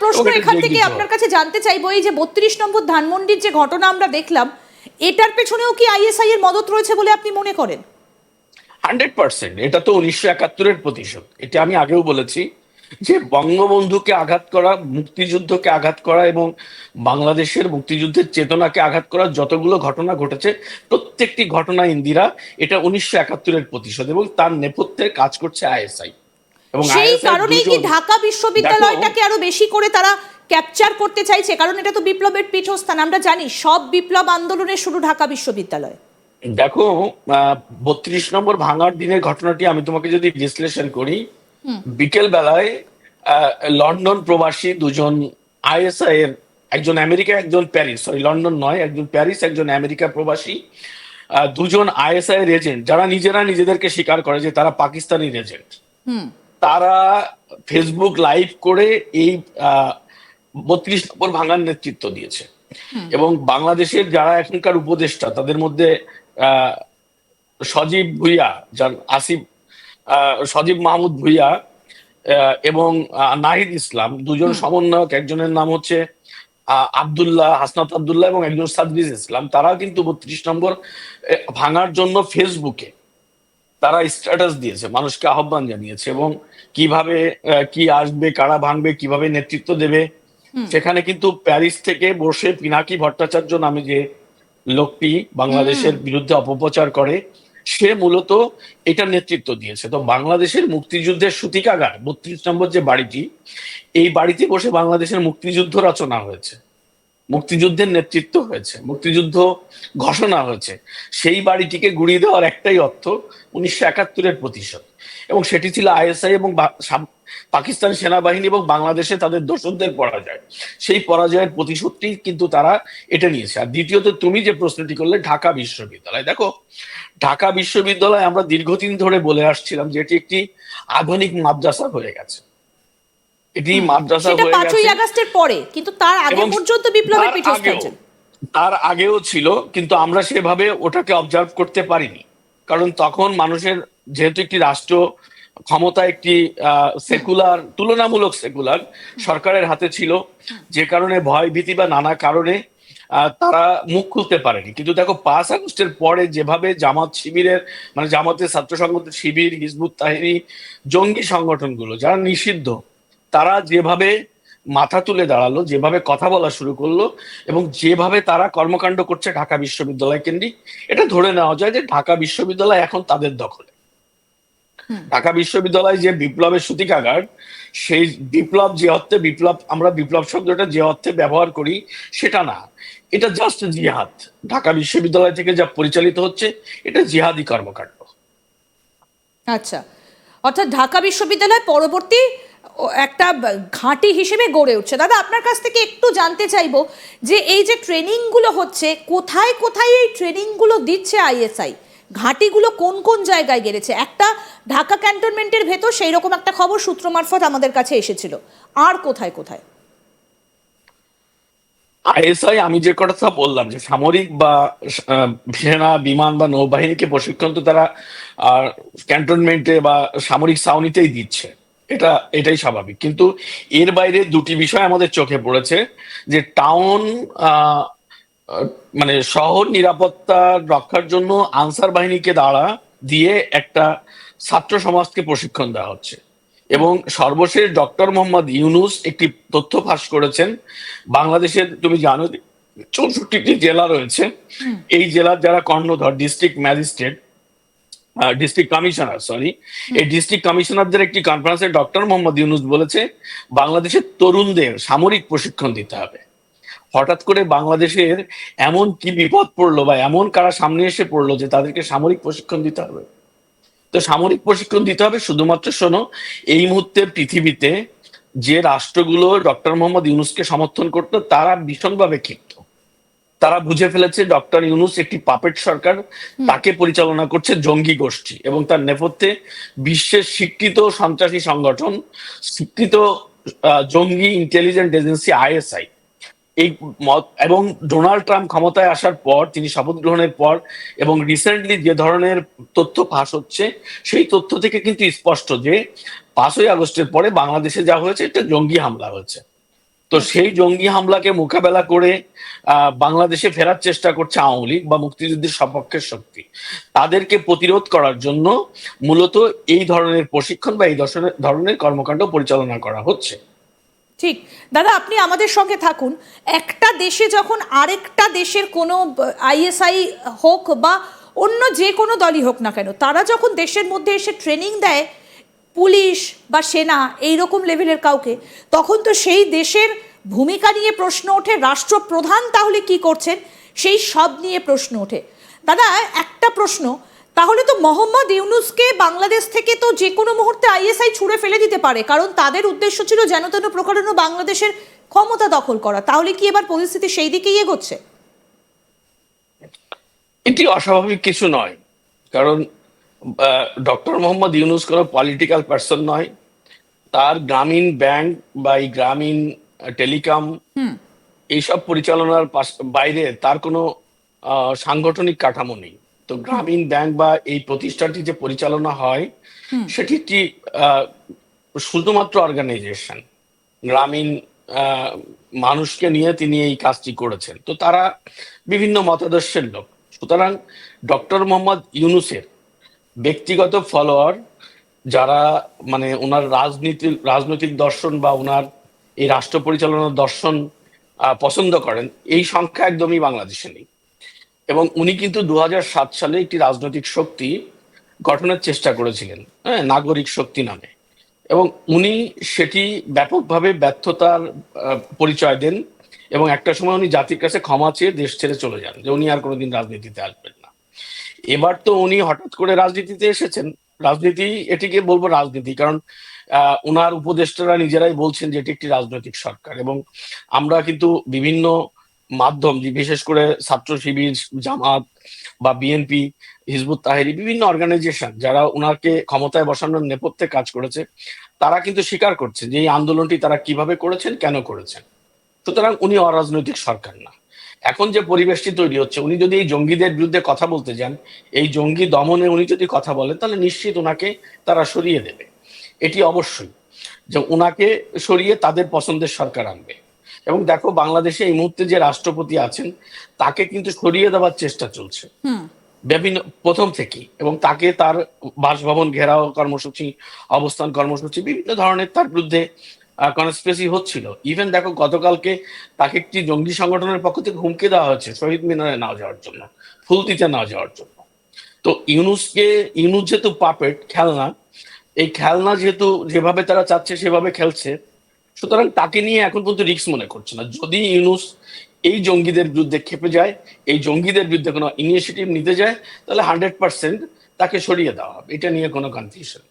প্রশ্ন এখান থেকে আপনার কাছে জানতে চাইবো, এই যে 32 নম্বর ধানমন্ডির যে ঘটনা আমরা দেখলাম, এটার পেছনেও কি আইএসআই এর মদত রয়েছে বলে আপনি মনে করেন? 100%। এটা তো 1971-এর প্রতিশোধ। এটা আমি আগেও বলেছি যে বঙ্গবন্ধুকে আঘাত করা, মুক্তিযুদ্ধকে আঘাত করা এবং বাংলাদেশের মুক্তিযুদ্ধের চেতনাকে আঘাত করার যতগুলো ঘটনা ঘটেছে, প্রত্যেকটি ঘটনা ইন্দিরা, এটা 1971-এর প্রতিশোধ এবং তার নেপথ্যে কাজ করছে আইএসআই। এবং সেই কারণেই কি ঢাকা বিশ্ববিদ্যালয়টাকে আরো বেশি করে তারা ক্যাপচার করতে চাইছে? কারণ এটা তো বিপ্লবের পীঠস্থান, আমরা জানি সব বিপ্লব আন্দোলনের শুরু ঢাকা বিশ্ববিদ্যালয়। দেখো, 32 নম্বর ভাঙার দিনের ঘটনাটি আমি তোমাকে যদি বিশ্লেষণ করি, বিকেল বেলায় লন্ডন প্রবাসী দুজন আইএসআই এর, একজন আমেরিকা একজন প্যারিস, সরি লন্ডন নয়, একজন প্যারিস একজন আমেরিকা প্রবাসী, দুজন আইএসআই এর এজেন্ট, যারা নিজেরা নিজেদেরকে স্বীকার করে যে তারা পাকিস্তানি এজেন্ট, তারা ফেসবুক লাইভ করে এই 32 নম্বর ভাঙার নেতৃত্ব দিয়েছে। এবং বাংলাদেশের যারা এখনকার উপদেষ্টা, তাদের মধ্যে সজীব ভুইয়া, যার আসিফ, সজীব মাহমুদ ভুইয়া এবং নাহিদ ইসলাম, দুজন সমন্বয়ক, একজনের নাম হচ্ছে আব্দুল্লাহ, হাসনাত আব্দুল্লাহ, এবং একজন সাদরিজ ইসলাম, তারা কিন্তু 32 নম্বর ভাঙার জন্য ফেসবুকে তারা স্ট্যাটাস দিয়েছে, মানুষকে আহ্বান জানিয়েছে এবং কিভাবে কি আসবে, কারা ভাঙবে, কিভাবে নেতৃত্ব দেবে। সেখানে কিন্তু প্যারিস থেকে বসে পিনাকি ভট্টাচার্য নামে যে লোকটি বাংলাদেশের বিরুদ্ধে অপপ্রচার করে, সে মূলত এটা নেতৃত্ব দিয়েছে। তো বাংলাদেশের মুক্তিযুদ্ধের সূতিকাগার 32 নম্বর যে বাড়িটি, এই বাড়িতে বসে বাংলাদেশের মুক্তিযুদ্ধ রচনা হয়েছে, মুক্তিযুদ্ধের নেতৃত্ব হয়েছে, মুক্তিযুদ্ধ ঘোষণা হয়েছে। সেই বাড়িটিকে গুড়িয়ে দেওয়ার একটাই অর্থ 1971-এর প্রতিশোধ, এবং সেটি ছিল আইএসআই এবং পাকিস্তান সেনাবাহিনী এবং বাংলাদেশে তাদের দোসরদের পরাজয়। সেই পরাজয়ের প্রতিশোধটি কিন্তু তারা এটা নিয়েছে। আর দ্বিতীয়ত, তুমি যে প্রশ্নটি করলে ঢাকা বিশ্ববিদ্যালয়, দেখো ঢাকা বিশ্ববিদ্যালয় আমরা দীর্ঘদিন ধরে বলে আসছিলাম যে এটি একটি আধুনিক মাদ্রাসা হয়ে গেছে, এটি মাদ্রাসা হয়ে গেছে 5ই আগস্টের পরে, কিন্তু তার আগে পর্যন্ত বিপ্লবের পীঠস্থান ছিল। তার আগেও ছিল, কিন্তু আমরা সেভাবে ওটাকে অবজার্ভ করতে পারিনি, কারণ তখন মানুষের, যেহেতু একটি রাষ্ট্র ক্ষমতা একটি সেকুলার, তুলনামূলক সেকুলার সরকারের হাতে ছিল, যে কারণে ভয় ভীতি বা নানা কারণে তারা মুখ খুলতে পারেনি। কিন্তু দেখো 5 আগস্টের পরে যেভাবে জামাত শিবিরের, মানে জামাতের ছাত্র সংগঠন শিবির, হিজবুত তাহরির, জঙ্গি সংগঠনগুলো যারা নিষিদ্ধ, তারা যেভাবে মাথা তুলে দাঁড়ালো, যেভাবে কথা বলা শুরু করলো এবং যেভাবে তারা কর্মকাণ্ড করছে ঢাকা বিশ্ববিদ্যালয় কেন্দ্রিক, এটা ধরে নেওয়া যায় যে ঢাকা বিশ্ববিদ্যালয় এখন তাদের দখলে। ঢাকা বিশ্ববিদ্যালয় যে বিপ্লবের সূতিকাগার, সেই বিপ্লব যে অর্থে বিপ্লব, আমরা বিপ্লব শব্দটা যে অর্থে ব্যবহার করি সেটা না, এটা জাস্ট জিহাদ। ঢাকা বিশ্ববিদ্যালয় থেকে যা পরিচালিত হচ্ছে, এটা জিহাদি কর্মকাণ্ড। আচ্ছা, অর্থাৎ ঢাকা বিশ্ববিদ্যালয় পরবর্তী একটা ঘাঁটি হিসেবে গড়ে উঠছে। দাদা, আপনার কাছ থেকে একটু জানতে চাইবো যে এই যে ট্রেনিংগুলো হচ্ছে, কোথায় কোথায় এই ট্রেনিংগুলো দিচ্ছে আইএসআই? ঘাঁটিগুলো কোন কোন জায়গায় গেড়েছে? একটা ঢাকা ক্যান্টনমেন্টের ভেতর সেই রকম একটা খবর সূত্র মারফত আমাদের কাছে এসেছিল, আর কোথায় কোথায়? আইএসআই, আমি যে কথা বললাম যে সামরিক বা সেনা, বিমান বা নৌবাহিনীকে প্রশিক্ষণ তো তারা ক্যান্টনমেন্টে বা সামরিক ছাউনিতেই দিচ্ছে, এটাই স্বাভাবিক। কিন্তু এর বাইরে দুটি বিষয় আমাদের চোখে পড়েছে, যে টাউন, মানে শহর নিরাপত্তা রক্ষার জন্য আনসার বাহিনীকে দিয়ে একটা ছাত্র সমাজকে প্রশিক্ষণ দেওয়া হচ্ছে। এবং সর্বশেষ ডক্টর মোহাম্মদ ইউনূস একটি তথ্য ফাঁস করেছেন, বাংলাদেশের তুমি জানো 64টি জেলা রয়েছে, এই জেলার যারা কর্ণধর, district magistrate, district commissioner, sorry, এই ডিস্ট্রিক্ট কমিশনারদের একটি কনফারেন্সে ডক্টর মোহাম্মদ ইউনূস বলেছে বাংলাদেশের তরুণদের সামরিক প্রশিক্ষণ দিতে হবে। হঠাৎ করে বাংলাদেশের এমন কি বিপদ পড়লো বা এমন কারা সামনে এসে পড়লো যে তাদেরকে সামরিক প্রশিক্ষণ দিতে হবে? তো সামরিক প্রশিক্ষণ দিতে হবে শুধুমাত্র, শোনো, এই মুহূর্তে পৃথিবীতে যে রাষ্ট্রগুলো ডক্টর মোহাম্মদ ইউনূসকে সমর্থন করতো, তারা ভীষণভাবে ক্ষিপ্ত। তারা বুঝে ফেলেছে ডক্টর ইউনূস একটি পাপেট সরকার, তাকে পরিচালনা করছে জঙ্গি গোষ্ঠী এবং তার নেপথ্যে বিশ্বের স্বীকৃত সন্ত্রাসী সংগঠন, স্বীকৃত জঙ্গি ইন্টেলিজেন্স এজেন্সি আইএসআই। এই এবং ডোনাল্ড ট্রাম্প ক্ষমতায় আসার পর, তিনি শপথ গ্রহণের পর এবং রিসেন্টলি যে ধরনের তথ্য ফাঁস হচ্ছে, সেই তথ্য থেকে কিন্তু স্পষ্ট যে 5ই আগস্টের পরে বাংলাদেশে যা হয়েছে, এটা জঙ্গি হামলা হয়েছে। তো সেই জঙ্গি হামলাকে মোকাবেলা করে বাংলাদেশে ফেরার চেষ্টা করছে আওয়ামী লীগ বা মুক্তিযুদ্ধের সপক্ষের শক্তি। তাদেরকে প্রতিরোধ করার জন্য মূলত এই ধরনের প্রশিক্ষণ বা এই ধরনের কর্মকাণ্ড পরিচালনা করা হচ্ছে। ঠিক দাদা, আপনি আমাদের সঙ্গে থাকুন। একটা দেশে যখন আরেকটা দেশের কোনো আইএসআই হোক বা অন্য যে কোনো দলই হোক না কেন, তারা যখন দেশের মধ্যে এসে ট্রেনিং দেয় পুলিশ বা সেনা এইরকম লেভেলের কাউকে, তখন তো সেই দেশের ভূমিকা নিয়ে প্রশ্ন ওঠে, রাষ্ট্রপ্রধান তাহলে কি করছেন সেই সব নিয়ে প্রশ্ন ওঠে। দাদা, একটা প্রশ্ন, তাহলে তো মোহাম্মদ ইউনূসকে বাংলাদেশ থেকে তো যে কোনো মুহূর্তে আইএসআই ছুঁড়ে ফেলে দিতে পারে, কারণ তাদের উদ্দেশ্য ছিল যেন তেন প্রকারেণ বাংলাদেশের ক্ষমতা দখল করা। তাহলে কি এবার পরিস্থিতি সেই দিকেই এগোচ্ছে? এটি অস্বাভাবিক কিছু নয়, কারণ ডক্টর মোহাম্মদ ইউনূস কোনো পলিটিক্যাল পার্সন নয়। তার গ্রামীণ ব্যাংক বা এই গ্রামীণ টেলিকম এইসব পরিচালনার বাইরে তার কোনো সাংগঠনিক কাঠামো নেই। তো গ্রামীণ ব্যাংক বা এই প্রতিষ্ঠানটি যে পরিচালনা হয় সেটি একটি শুধুমাত্র অর্গানাইজেশন। গ্রামীণ মানুষকে নিয়ে তিনি এই কাজটি করেছেন। তো তারা বিভিন্ন মতাদর্শের লোক। সুতরাং ডক্টর মোহাম্মদ ইউনূসের ব্যক্তিগত ফলোয়ার যারা মানে ওনার রাজনৈতিক দর্শন বা ওনার এই রাষ্ট্র পরিচালনার দর্শন পছন্দ করেন, এই সংখ্যা একদমই বাংলাদেশে নেই। এবং উনি কিন্তু 2007 সালে একটি রাজনৈতিক শক্তি গঠনের চেষ্টা করেছিলেন, হ্যাঁ, নাগরিক শক্তি নামে। এবং উনি সেটি ব্যাপকভাবে ব্যর্থতার পরিচয় দেন এবং একটা সময় উনি জাতির কাছে ক্ষমা চেয়ে দেশ ছেড়ে চলে যান, যে উনি আর কোনোদিন রাজনীতিতে আসবেন না। এবার তো উনি হঠাৎ করে রাজনীতিতে এসেছেন। রাজনীতি, এটিকে বলবো রাজনীতি, কারণ ওনার উপদেষ্টারা নিজেরাই বলছেন যে এটি একটি রাজনৈতিক সরকার। এবং আমরা কিন্তু বিভিন্ন মাধ্যম, বিশেষ করে ছাত্র শিবির, জামাত বা বিএনপি, হিজবুত তাহরির বিভিন্ন অর্গানাইজেশন যারা ওনাকে ক্ষমতায় বসানোর নেপথ্যে কাজ করেছে, তারা কিন্তু স্বীকার করছে যে এই আন্দোলনটি তারা কিভাবে করেছেন, কেন করেছেন। সুতরাং উনি অরাজনৈতিক সরকার না। এখন যে পরিবেশটি তৈরি হচ্ছে, উনি যদি এই জঙ্গিদের বিরুদ্ধে কথা বলতে যান, এই জঙ্গি দমনে উনি যদি কথা বলেন, তাহলে নিশ্চিত ওনাকে তারা সরিয়ে দেবে। এটি অবশ্যই যে ওনাকে সরিয়ে তাদের পছন্দের সরকার আনবে। এবং দেখো, বাংলাদেশে এই মুহূর্তে যে রাষ্ট্রপতি আছেন তাকে কিন্তু সরিয়ে দেওয়ার চেষ্টা চলছে বিভিন্ন প্রথম থেকেই। এবং তাকে তার বাসভবন ঘেরাও কর্মসূচি, অবস্থান কর্মসূচি, বিভিন্ন ধরনের তার বিরুদ্ধে কনস্পিরেসি হচ্ছিল। ইভেন দেখো, গতকালকে তাকে একটি জঙ্গি সংগঠনের পক্ষ থেকে হুমকি দেওয়া হয়েছে শহীদ মিনারে না যাওয়ার জন্য, ফুল দিতে না যাওয়ার জন্য। তো ইউনূস যেহেতু পাপেট, খেলনা, এই খেলনা যেহেতু যেভাবে তারা চাচ্ছে সেভাবে খেলছে, সুতরাং তাকে নিয়ে এখন পর্যন্ত রিস্ক মনে করছে না। যদি ইউনূস এই জঙ্গিদের বিরুদ্ধে খেপে যায়, এই জঙ্গিদের বিরুদ্ধে কোনো ইনিশিয়েটিভ নিতে যায়, তাহলে 100% তাকে সরিয়ে দেওয়া হবে। এটা নিয়ে কোনো কনফিউশন